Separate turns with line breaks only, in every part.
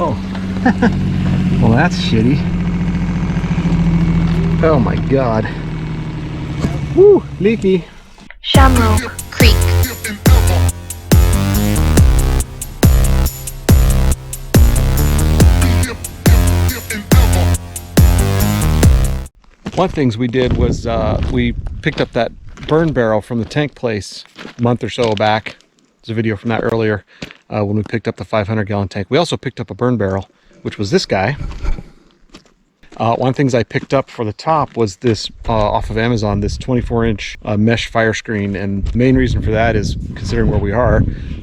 Oh. Well, that's shitty. Oh my god. Woo! Leaky.
Shamrock Creek.
One of the things we did was we picked up that burn barrel from the tank place a month or so back. There's a video from that earlier when we picked up the 500-gallon tank. We also picked up a burn barrel, which was this guy. One of the things I picked up for the top was this off of Amazon, this 24-inch mesh fire screen. And the main reason for that is, considering where we are,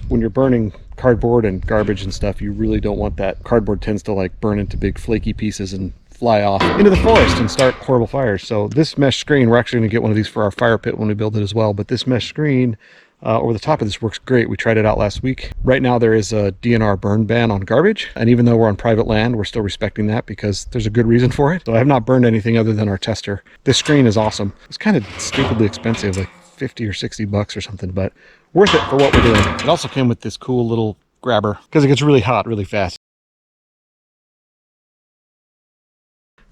when you're burning cardboard and garbage and stuff, you really don't want that. Cardboard tends to like burn into big flaky pieces and fly off into the forest and start horrible fires. So this mesh screen, we're actually going to get one of these for our fire pit when we build it as well. But this mesh screen over the top of this works great. We tried it out last week. Right now there is a DNR burn ban on garbage, and even though we're on private land, we're still respecting that because there's a good reason for it. So I have not burned anything other than our tester. This screen is awesome. It's kind of stupidly expensive, like 50 or 60 bucks or something, but worth it for what we're doing. It also came with this cool little grabber because it gets really hot really fast.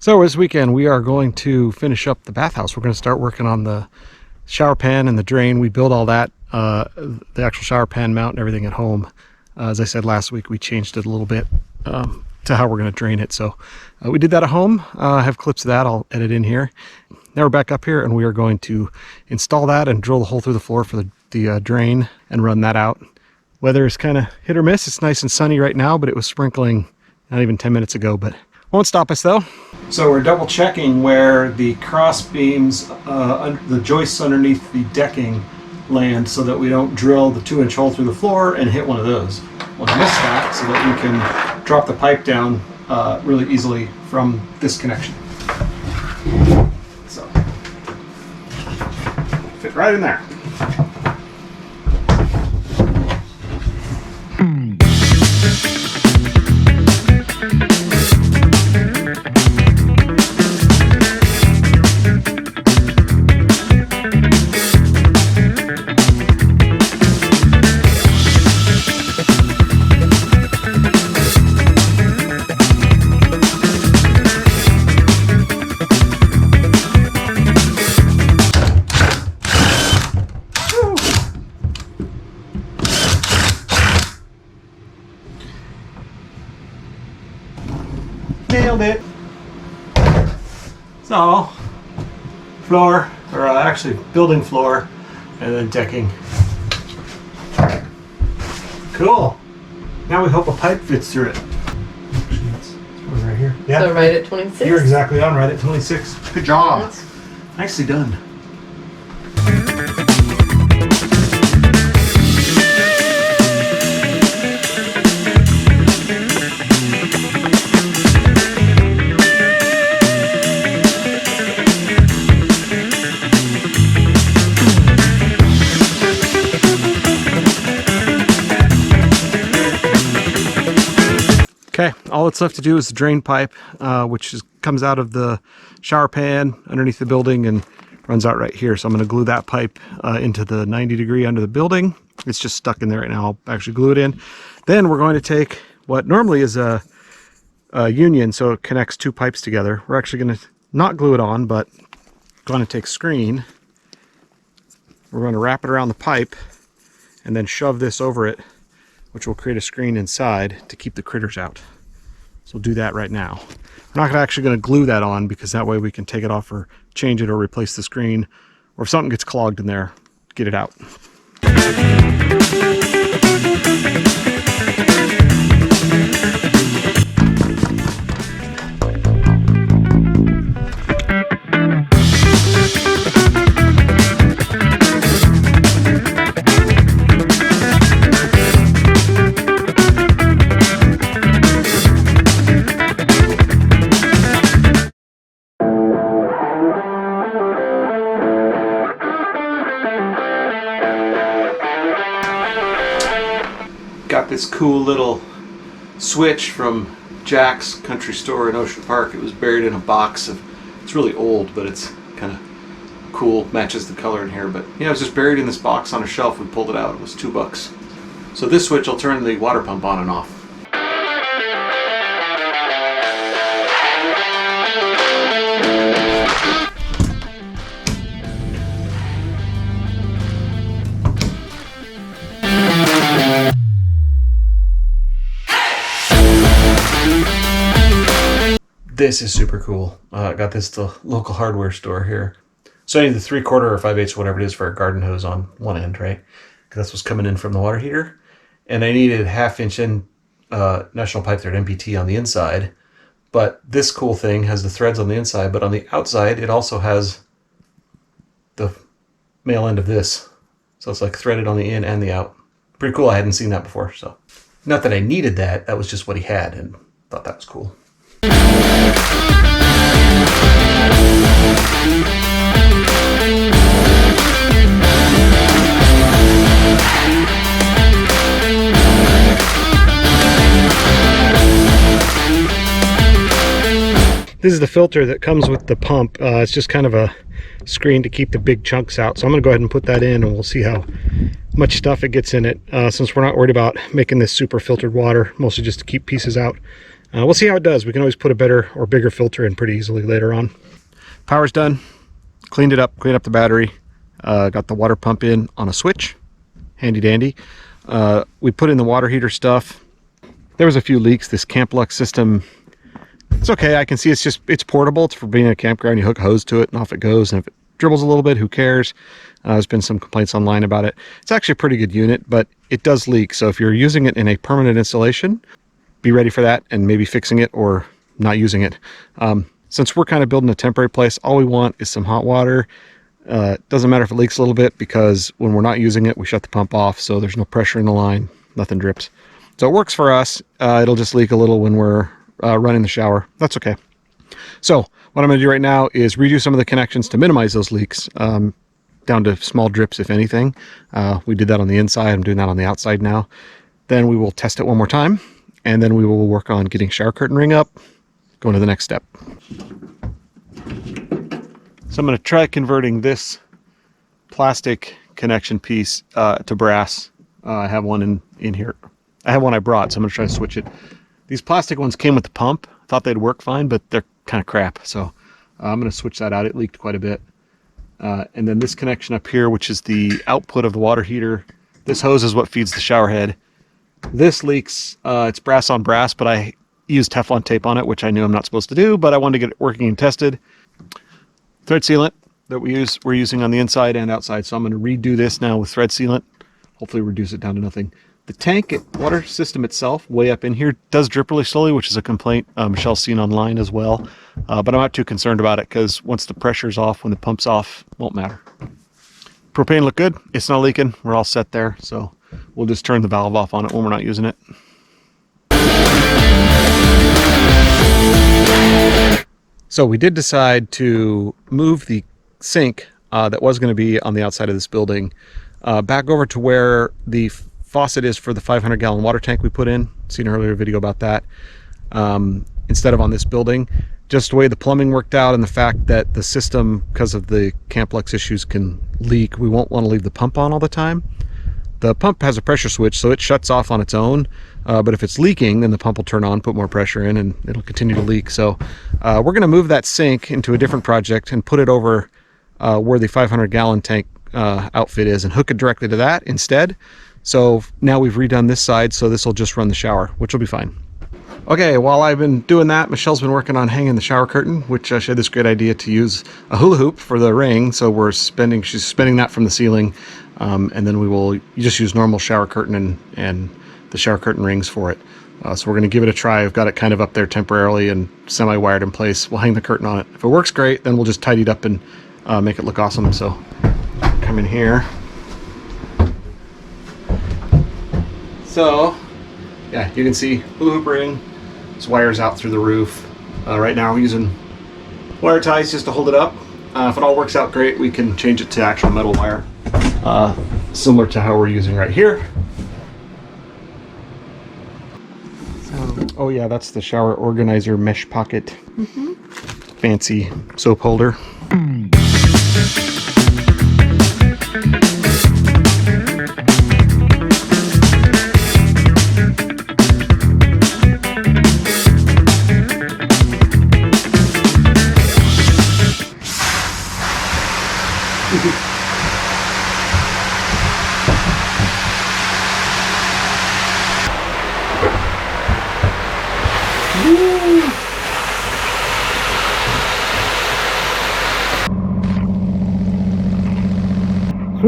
So this weekend we are going to finish up the bathhouse. We're going to start working on the shower pan and the drain. We built all that, the actual shower pan mount and everything at home. As I said last week, we changed it a little bit to how we're going to drain it. So we did that at home. I have clips of that I'll edit in here. Now we're back up here and we are going to install that and drill the hole through the floor for the drain and run that out. Weather is kind of hit or miss. It's nice and sunny right now, but it was sprinkling not even 10 minutes ago, but won't stop us though. So we're double checking where the cross beams, the joists underneath the decking land so that we don't drill the 2-inch hole through the floor and hit one of those. We'll miss that so that we can drop the pipe down really easily from this connection. So, fit right in there. Nailed it. So, floor, or actually building floor, and then decking. Cool. Now we hope a pipe fits through it. It's right here. Yeah.
So right at 26?
You're exactly on, right at 26. Good job. Nicely done. Okay, all that's left to do is the drain pipe, which comes out of the shower pan underneath the building and runs out right here. So I'm going to glue that pipe into the 90 degree under the building. It's just stuck in there right now. I'll actually glue it in. Then we're going to take what normally is a union, so it connects two pipes together. We're actually going to not glue it on, but going to take screen. We're going to wrap it around the pipe and then shove this over it, which will create a screen inside to keep the critters out. So we'll do that right now. We're not actually going to glue that on because that way we can take it off or change it or replace the screen, or if something gets clogged in there, get it out. Got this cool little switch from Jack's Country Store in Ocean Park. It was buried in a box of, it's really old, but it's kind of cool, matches the color in here. But yeah, it was just buried in this box on a shelf. We pulled it out. It was $2. So this switch will turn the water pump on and off. This is super cool. I got this at the local hardware store here. So I need the 3/4 or 5/8, whatever it is, for a garden hose on one end, right? Because that's what's coming in from the water heater. And I needed 1/2 inch National Pipe Thread MPT on the inside. But this cool thing has the threads on the inside, but on the outside it also has the male end of this. So it's like threaded on the in and the out. Pretty cool. I hadn't seen that before. So not that I needed that. That was just what he had, and thought that was cool. This is the filter that comes with the pump. It's just kind of a screen to keep the big chunks out. So I'm going to go ahead and put that in, and we'll see how much stuff it gets in it. Since we're not worried about making this super filtered water, mostly just to keep pieces out. We'll see how it does. We can always put a better or bigger filter in pretty easily later on. Power's done. Cleaned it up, cleaned up the battery. Got the water pump in on a switch. Handy dandy. We put in the water heater stuff. There was a few leaks. This Camp Lux system, it's okay. I can see it's portable. It's for being in a campground. You hook a hose to it and off it goes. And if it dribbles a little bit, who cares? There's been some complaints online about it. It's actually a pretty good unit, but it does leak. So if you're using it in a permanent installation, be ready for that and maybe fixing it or not using it. Since we're kind of building a temporary place, all we want is some hot water. Doesn't matter if it leaks a little bit, because when we're not using it, we shut the pump off. So there's no pressure in the line, nothing drips. So it works for us. It'll just leak a little when we're running the shower. That's okay. So what I'm going to do right now is redo some of the connections to minimize those leaks, down to small drips, if anything. We did that on the inside. I'm doing that on the outside now. Then we will test it one more time, and then we will work on getting shower curtain ring up, going to the next step. So I'm going to try converting this plastic connection piece to brass. I have one in here. I have one I brought, so I'm going to try to switch it. These plastic ones came with the pump. I thought they'd work fine, but they're kind of crap. So I'm going to switch that out. It leaked quite a bit. And then this connection up here, which is the output of the water heater. This hose is what feeds the shower head. This leaks. It's brass on brass, but I used Teflon tape on it, which I knew I'm not supposed to do, but I wanted to get it working and tested. Thread sealant that we're using on the inside and outside. So I'm going to redo this now with thread sealant. Hopefully reduce it down to nothing. The tank water system itself, way up in here, does drip really slowly, which is a complaint Michelle's seen online as well. But I'm not too concerned about it, because once the pressure's off, when the pump's off, it won't matter. Propane looked good. It's not leaking. We're all set there. So we'll just turn the valve off on it when we're not using it. So we did decide to move the sink that was going to be on the outside of this building back over to where the faucet is for the 500-gallon water tank we put in. Seen an earlier video about that. Instead of on this building, just the way the plumbing worked out and the fact that the system, because of the Camp Lux issues, can leak. We won't want to leave the pump on all the time. The pump has a pressure switch, so it shuts off on its own. But if it's leaking, then the pump will turn on, put more pressure in, and it'll continue to leak. So we're going to move that sink into a different project and put it over where the 500-gallon tank outfit is, and hook it directly to that instead. So now we've redone this side, so this will just run the shower, which will be fine. Okay, while I've been doing that, Michelle's been working on hanging the shower curtain, which she had this great idea to use a hula hoop for the ring. So she's suspending that from the ceiling, and then we will just use normal shower curtain and the shower curtain rings for it. So we're going to give it a try. I've got it kind of up there temporarily and semi-wired in place. We'll hang the curtain on it. If it works great, then we'll just tidy it up and make it look awesome. So come in here. So yeah, you can see hula hoop ring. This wires out through the roof. Right now we're using wire ties just to hold it up. If it all works out great, we can change it to actual metal wire, similar to how we're using right here. So, oh yeah, that's the shower organizer mesh pocket. Fancy soap holder.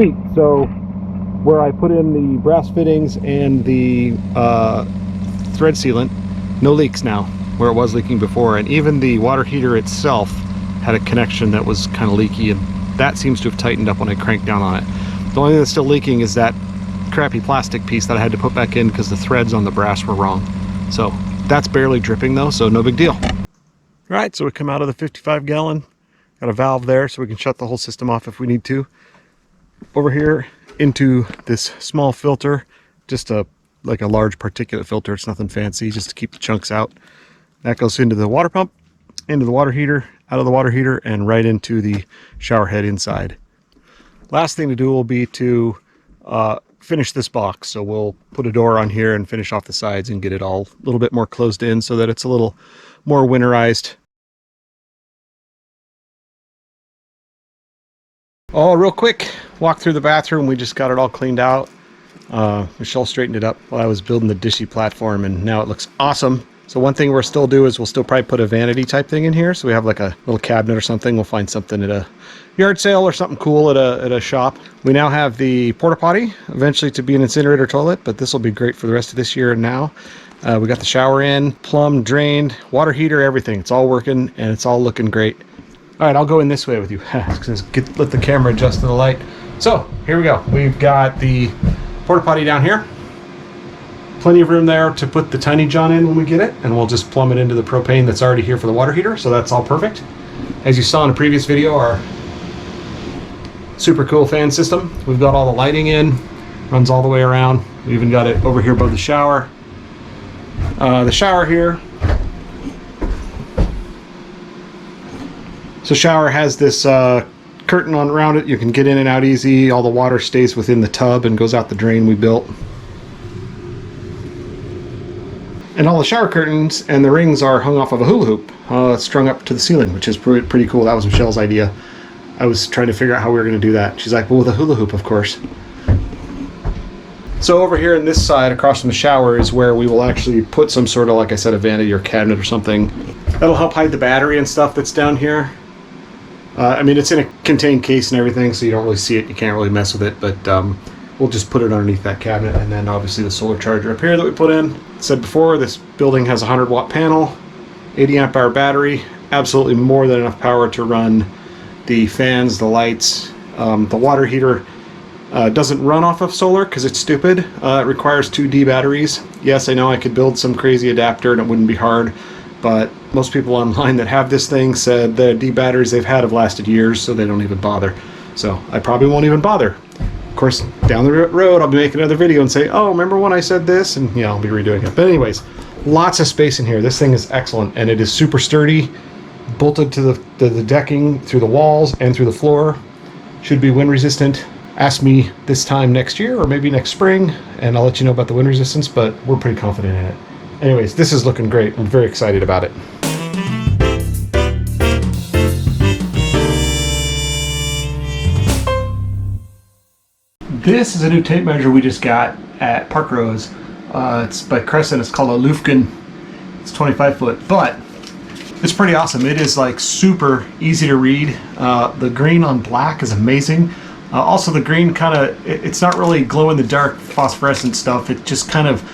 sweet. So where I put in the brass fittings and the thread sealant, no leaks now, where it was leaking before. And even the water heater itself had a connection that was kind of leaky, and that seems to have tightened up when I cranked down on it. The only thing that's still leaking is that crappy plastic piece that I had to put back in because the threads on the brass were wrong. So that's barely dripping though, so no big deal. All right, so we come out of the 55 gallon, got a valve there so we can shut the whole system off if we need to. Over here into this small filter, just like a large particulate filter. It's nothing fancy, just to keep the chunks out. That goes into the water pump, into the water heater, out of the water heater, and right into the shower head inside. Last thing to do will be to finish this box. So we'll put a door on here and finish off the sides and get it all a little bit more closed in so that it's a little more winterized. Oh, real quick, walk through the bathroom. We just got it all cleaned out. Michelle straightened it up while I was building the dishy platform, and now it looks awesome. So one thing we'll still do is we'll still probably put a vanity type thing in here. So we have like a little cabinet or something. We'll find something at a yard sale or something cool at a shop. We now have the porta potty, eventually to be an incinerator toilet, but this will be great for the rest of this year and now. We got the shower in, plumbed, drained, water heater, everything. It's all working and it's all looking great. All right, I'll go in this way with you. Let the camera adjust to the light. So here we go. We've got the porta potty down here. Plenty of room there to put the tiny john in when we get it, and we'll just plumb it into the propane that's already here for the water heater, so that's all perfect. As you saw in a previous video, our super cool fan system. We've got all the lighting in, runs all the way around. We even got it over here above the shower. The shower here. So shower has this curtain on around it. You can get in and out easy. All the water stays within the tub and goes out the drain we built. And all the shower curtains and the rings are hung off of a hula hoop, strung up to the ceiling, which is pretty cool. That was Michelle's idea. I was trying to figure out how we were going to do that. She's like, well, with a hula hoop, of course. So over here on this side, across from the shower, is where we will actually put some sort of, like I said, a vanity or cabinet or something. That'll help hide the battery and stuff that's down here. I mean, it's in a contained case and everything, so you don't really see it. You can't really mess with it, but we'll just put it underneath that cabinet. And then obviously the solar charger up here that we put in. Said before, this building has a 100-watt panel, 80 amp hour battery, absolutely more than enough power to run the fans, the lights. The water heater doesn't run off of solar because it's stupid. It requires 2 D batteries. Yes, I know I could build some crazy adapter and it wouldn't be hard, but most people online that have this thing said the D batteries they've had have lasted years, so they don't even bother. So I probably won't even bother. Of course, down the road, I'll be making another video and say, oh, remember when I said this? And yeah, I'll be redoing it. But anyways, lots of space in here. This thing is excellent, and it is super sturdy, bolted to the decking, through the walls, and through the floor. Should be wind resistant. Ask me this time next year, or maybe next spring, and I'll let you know about the wind resistance, but we're pretty confident in it. Anyways, this is looking great. I'm very excited about it. This is a new tape measure we just got at Park Rose. It's by Crescent. It's called a Lufkin. It's 25 foot, but it's pretty awesome. It is like super easy to read. The green on black is amazing. Also the green kind of, it's not really glow in the dark phosphorescent stuff. It just kind of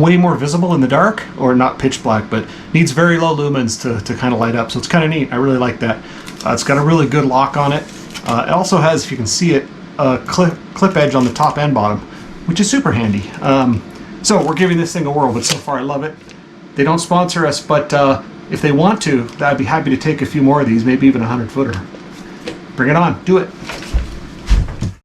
way more visible in the dark, or not pitch black, but needs very low lumens to kind of light up. So it's kind of neat. I really like that. It's got a really good lock on it. It also has, if you can see it, a clip edge on the top and bottom, which is super handy. So we're giving this thing a whirl, but so far I love it. They don't sponsor us, but if they want to, I'd be happy to take a few more of these, maybe even a 100-footer. Bring it on, do it.